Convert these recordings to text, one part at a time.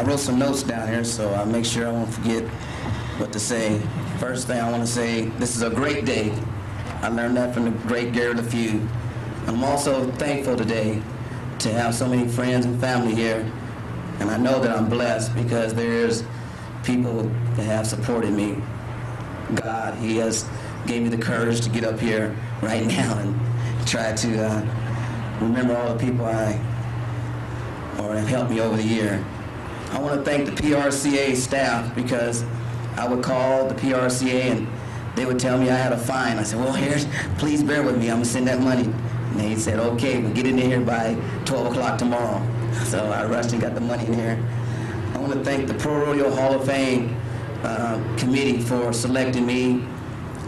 wrote some notes down here, so I'll make sure I won't forget what to say. First thing I want to say, this is a great day. I learned that from the great Gary LaFew. I'm also thankful today to have so many friends and family here, and I know that I'm blessed because there's people that have supported me. God, He has gave me the courage to get up here right now and try to remember all the people have helped me over the year. I want to thank the Prca staff because I would call the Prca and they would tell me I had a fine. I said, well, please bear with me, I'm gonna send that money. And they said, okay, we'll get in here by 12 o'clock tomorrow. So I rushed and got the money in here. I want to thank the ProRodeo Hall of Fame committee for selecting me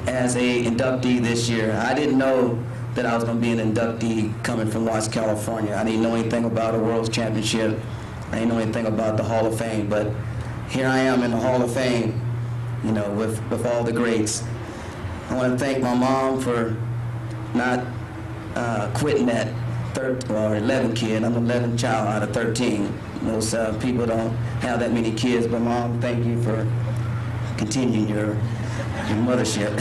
as a inductee this year. I didn't know that I was going to be an inductee coming from Watts, California. I didn't know anything about a World Championship. I didn't know anything about the Hall of Fame, but here I am in the Hall of Fame, you know, with all the greats. I want to thank my mom for not quitting that 11 kid. I'm the 11th child out of 13. Most people don't have that many kids, but Mom, thank you for continuing your mothership.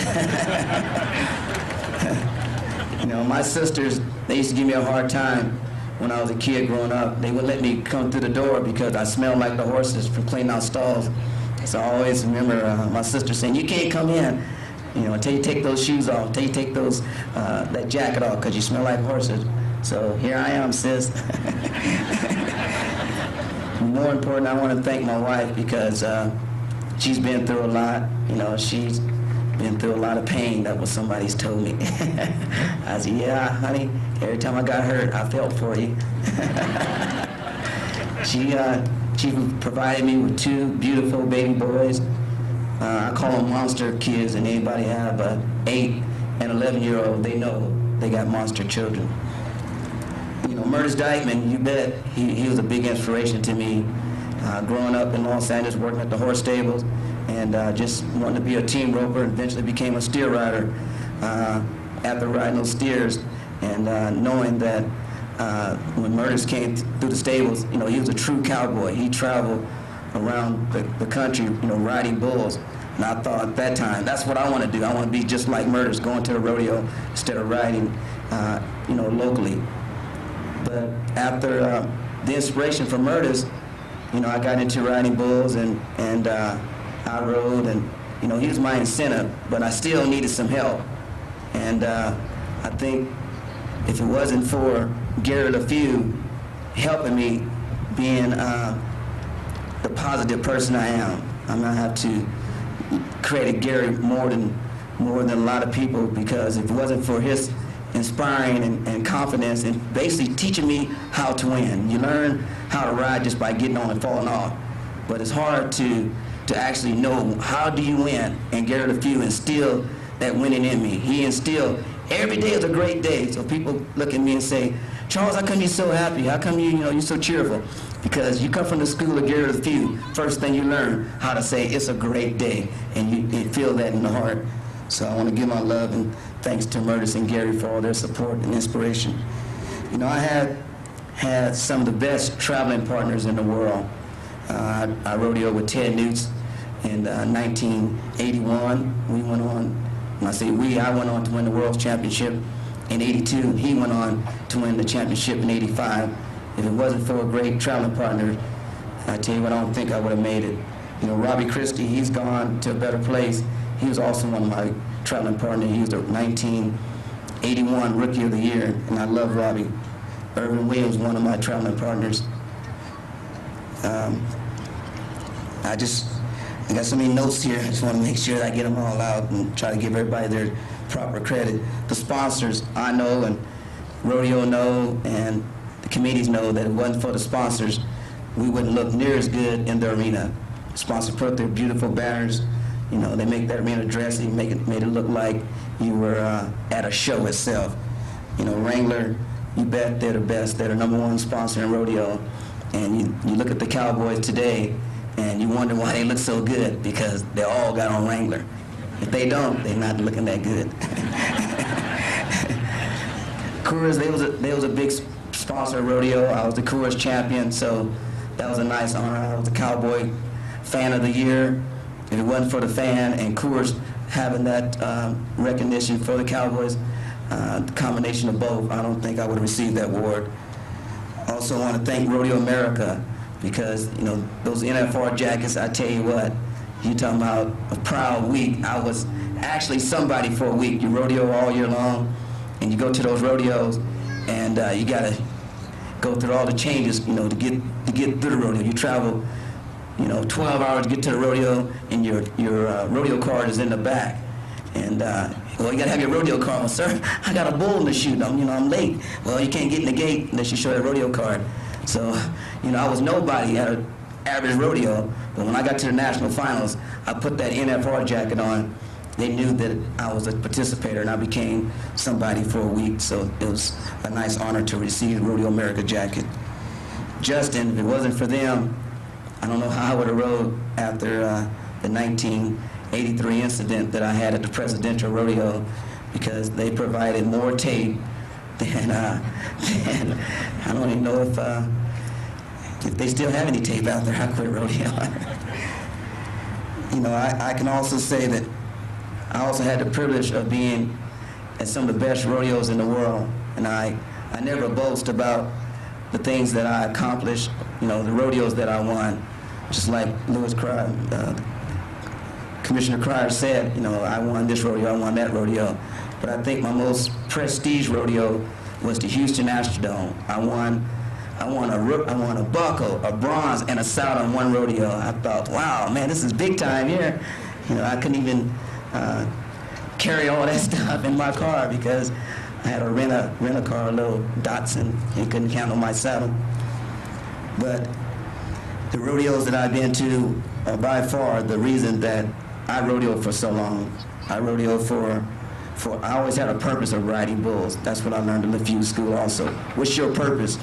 You know, my sisters, they used to give me a hard time when I was a kid growing up. They wouldn't let me come through the door because I smelled like the horses from cleaning out stalls. So I always remember my sister saying, you can't come in, you know, until you take those shoes off, until you take those, that jacket off, because you smell like horses. So here I am, sis. More important, I want to thank my wife because she's been through a lot. You know, she's been through a lot of pain. That was somebody's told me. I said, yeah, honey, every time I got hurt, I felt for you. She provided me with 2 beautiful baby boys. I call them monster kids, and anybody have a 8 and 11-year-old, they know they got monster children. You know, Murtis Dykeman, you bet, he was a big inspiration to me. Growing up in Los Angeles, working at the horse stables, and just wanting to be a team roper, and eventually became a steer rider after riding those steers, and knowing that when Murtis came through the stables, you know, he was a true cowboy. He traveled around the country, you know, riding bulls. And I thought at that time, that's what I want to do. I want to be just like Murtis, going to the rodeo instead of riding, you know, locally. But after the inspiration from Murtis, you know, I got into riding bulls and I rode, and, you know, he was my incentive, but I still needed some help. And I think if it wasn't for Gary LaFew helping me being the positive person I am, I'm gonna have to credit Gary more than a lot of people, because if it wasn't for his inspiring and confidence and basically teaching me how to win. You learn how to ride just by getting on and falling off, but it's hard to actually know how do you win, and Gary LaFew instilled that winning in me. He instilled every day is a great day. So people look at me and say, Charles, how come you're so happy? How come you're so cheerful? Because you come from the school of Gary LaFew. First thing you learn how to say it's a great day, and you feel that in the heart. So I want to give my love and thanks to Murtis and Gary for all their support and inspiration. You know, I had some of the best traveling partners in the world. I rodeoed with Ted Newts in 1981. We went on, when I say we, I went on to win the World Championship in 82, and he went on to win the championship in 85. If it wasn't for a great traveling partner, I tell you what, I don't think I would have made it. You know, Robbie Christie, he's gone to a better place. He was also one of my traveling partners. He was the 1981 Rookie of the Year, and I love Robbie. Irvin Williams, one of my traveling partners. I got so many notes here. I just want to make sure that I get them all out and try to give everybody their proper credit. The sponsors, I know, and Rodeo know, and the committees know that if it wasn't for the sponsors, we wouldn't look near as good in the arena. Sponsors put up their beautiful banners. You know, they make that arena dressy, made it look like you were at a show itself. You know, Wrangler, you bet they're the best. They're the #1 sponsor in rodeo. And you look at the Cowboys today, and you wonder why they look so good, because they all got on Wrangler. If they don't, they're not looking that good. Coors, they was a big sponsor of rodeo. I was the Coors champion, so that was a nice honor. I was the Cowboy Fan of the Year. If it wasn't for the fan and Coors having that recognition for the Cowboys, the combination of both, I don't think I would have received that award. Also want to thank Rodeo America, because those NFR jackets, I tell you what, you talking about a proud week. I was actually somebody for a week. You rodeo all year long, and you go to those rodeos, and you gotta go through all the changes, to get through the rodeo. You travel, 12 hours to get to the rodeo, and your rodeo card is in the back. And well, you gotta have your rodeo card. Well, sir, I got a bull in the chute. I'm late. Well, you can't get in the gate unless you show that rodeo card. So, I was nobody at an average rodeo, but when I got to the national finals, I put that NFR jacket on. They knew that I was a participator, and I became somebody for a week. So it was a nice honor to receive the Rodeo America jacket. Justin, if it wasn't for them, I don't know how I would have rode after the 1983 incident that I had at the Presidential Rodeo, because they provided more tape than I don't even know if they still have any tape out there. I quit rodeo. I can also say that I also had the privilege of being at some of the best rodeos in the world, and I never boast about the things that I accomplished, the rodeos that I won. Just like Commissioner Cryer said, I won this rodeo, I won that rodeo. But I think my most prestige rodeo was the Houston Astrodome. I won a buckle, a bronze, and a saddle in one rodeo. I thought, wow, man, this is big time here. I couldn't even carry all that stuff in my car because I had to rent a car, a little Datsun, and couldn't handle my saddle. But the rodeos that I've been to are by far the reason that I rodeoed for so long. I rodeoed for I always had a purpose of riding bulls. That's what I learned in the Lafayette School also. What's your purpose?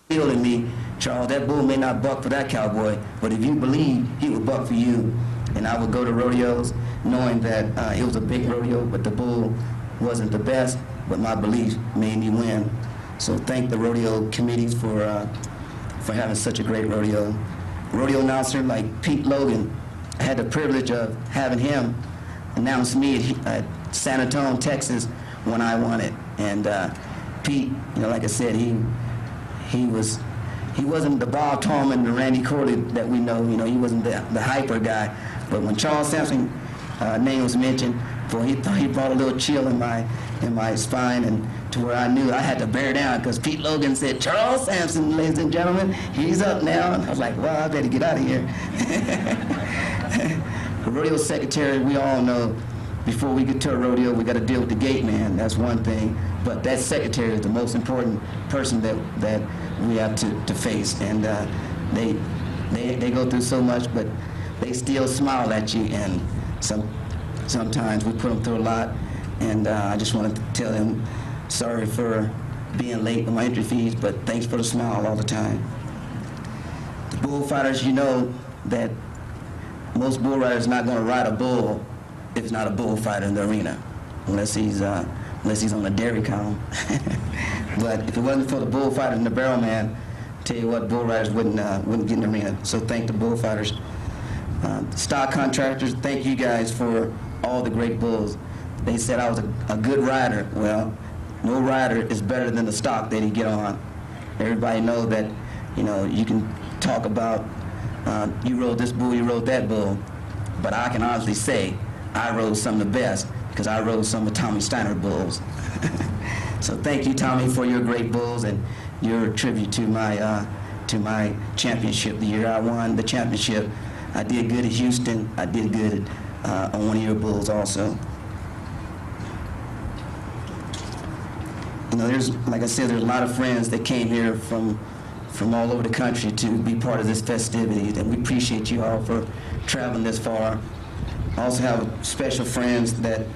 In me, Charles, that bull may not buck for that cowboy, but if you believe, he will buck for you. And I would go to rodeos knowing that it was a big rodeo, but the bull wasn't the best, but my belief made me win. So thank the rodeo committees for having such a great rodeo. Rodeo announcer like Pete Logan, I had the privilege of having him announce me at San Antonio, Texas, when I won it. And Pete, like I said, he wasn't the Bob Tallman, the Randy Corley that we know. He wasn't the hyper guy. But when Charles Sampson name was mentioned, boy, he brought a little chill in my spine, and to where I knew I had to bear down, because Pete Logan said, "Charles Sampson, ladies and gentlemen, he's up now." And I was like, well, I better get out of here. The rodeo secretary, we all know, before we get to a rodeo, we got to deal with the gate man. That's one thing. But that secretary is the most important person that we have to face. And they go through so much, but they still smile at you. And sometimes we put them through a lot. And I just want to tell them, sorry for being late with my entry fees, but thanks for the smile all the time. The bullfighters, that most bull riders are not going to ride a bull if it's not a bullfighter in the arena, unless he's on a dairy cow. But if it wasn't for the bullfighters and the barrel man, tell you what, bull riders wouldn't get in the arena. So thank the bullfighters. Stock contractors, thank you guys for all the great bulls. They said I was a good rider. Well, no rider is better than the stock that he get on. Everybody know that, you can talk about you rode this bull, you rode that bull, but I can honestly say I rode some of the best because I rode some of Tommy Steiner bulls. So thank you, Tommy, for your great bulls and your tribute to my championship. The year I won the championship, I did good at Houston. I did good on one of your bulls also. Like I said, there's a lot of friends that came here from all over the country to be part of this festivity, and we appreciate you all for traveling this far. I also have special friends that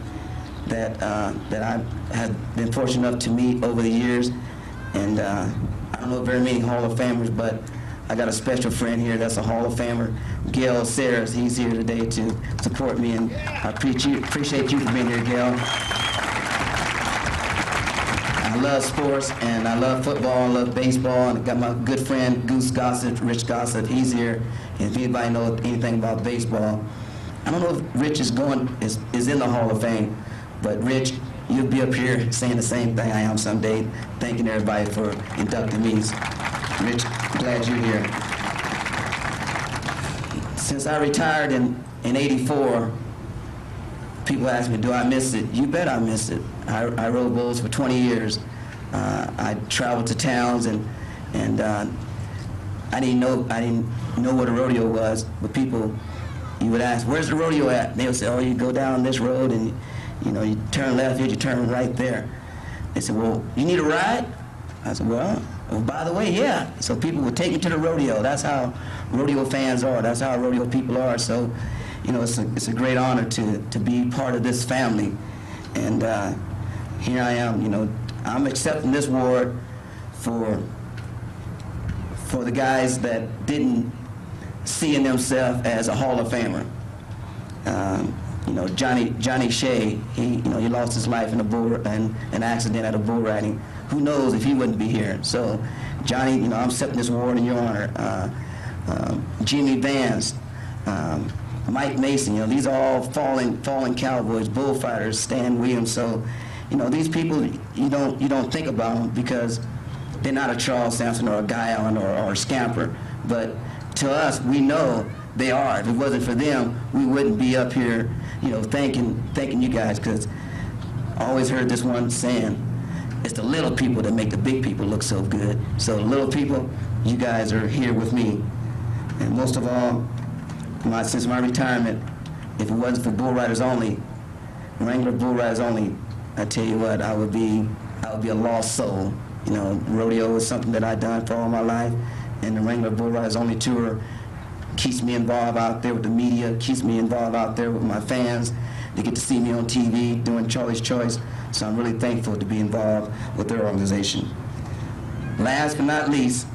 I have been fortunate enough to meet over the years, and I don't know very many Hall of Famers, but I got a special friend here that's a Hall of Famer, Gail Sayers. He's here today to support me, and I appreciate you for being here, Gail. I love sports, and I love football, I love baseball, and I got my good friend Goose Gossett, Rich Gossett. He's here. If anybody knows anything about baseball, I don't know if Rich is in the Hall of Fame, but Rich, you'll be up here saying the same thing I am someday, thanking everybody for inducting me. Rich, glad you're here. Since I retired in '84, people ask me, do I miss it? You bet I miss it. I rode bulls for 20 years. I traveled to towns, and I didn't know what a rodeo was, but people, you would ask, where's the rodeo at? And they would say, oh, you go down this road, and you turn left here, you turn right there. They said, well, you need a ride? I said, well, by the way, yeah. So people would take me to the rodeo. That's how rodeo fans are. That's how rodeo people are. So, it's a great honor to be part of this family. And here I am, I'm accepting this award for the guys that didn't see in themselves as a Hall of Famer. Johnny Shea, he lost his life in an accident at a bull riding. Who knows if he wouldn't be here? So, Johnny, I'm accepting this award in your honor. Jimmy Vance, Mike Mason, these are all fallen cowboys, bullfighters, Stan Williams. So, these people, you don't think about them because they're not a Charles Sampson or a Guy Allen or a Scamper. But to us, we know they are. If it wasn't for them, we wouldn't be up here, thanking you guys, because I always heard this one saying, it's the little people that make the big people look so good. So the little people, you guys are here with me. And most of all, since my retirement, if it wasn't for bull riders only, Wrangler bull riders only, I tell you what, I would be a lost soul. Rodeo is something that I've done for all my life, and the Wrangler bull riders only tour keeps me involved out there with the media, keeps me involved out there with my fans. They get to see me on TV doing Charlie's Choice, so I'm really thankful to be involved with their organization. Last but not least,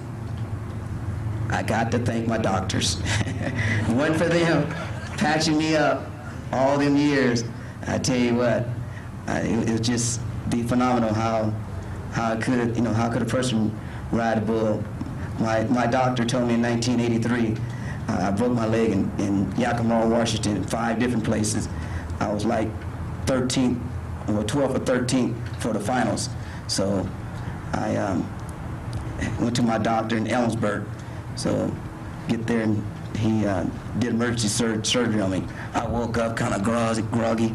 I got to thank my doctors. If it wasn't for them patching me up all them years, I tell you what, it would just be phenomenal how could a person ride a bull. My doctor told me in 1983, I broke my leg in Yakima, Washington, in 5 different places. I was like 13th, or 12th or 13th for the finals. So I went to my doctor in Ellensburg. So get there, and he did emergency surgery on me. I woke up kind of groggy.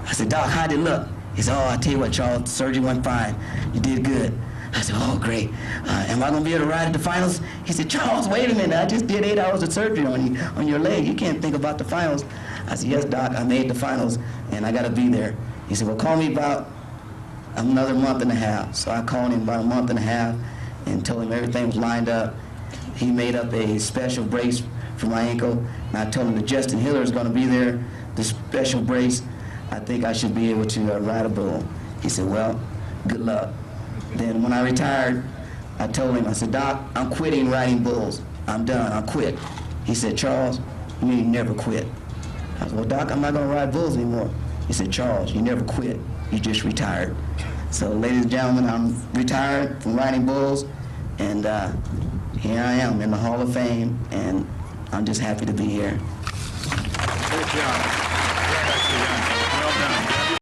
I said, Doc, how'd it look? He said, oh, I tell you what, Charles, the surgery went fine. You did good. I said, oh, great. Am I going to be able to ride at the finals? He said, Charles, wait a minute. I just did 8 hours of surgery on your leg. You can't think about the finals. I said, yes, Doc, I made the finals, and I got to be there. He said, well, call me about another month and a half. So I called him about a month and a half and told him everything was lined up. He made up a special brace for my ankle, and I told him that Justin Hiller is going to be there, the special brace. I think I should be able to ride a bull. He said, well, good luck. Then when I retired, I told him, I said, Doc, I'm quitting riding bulls. I'm done, I'll quit. He said, Charles, you ain't never quit. I said, well, Doc, I'm not going to ride bulls anymore. He said, Charles, you never quit, you just retired. So, ladies and gentlemen, I'm retired from riding bulls, and here I am in the Hall of Fame, and I'm just happy to be here. Good job. Very nicely done.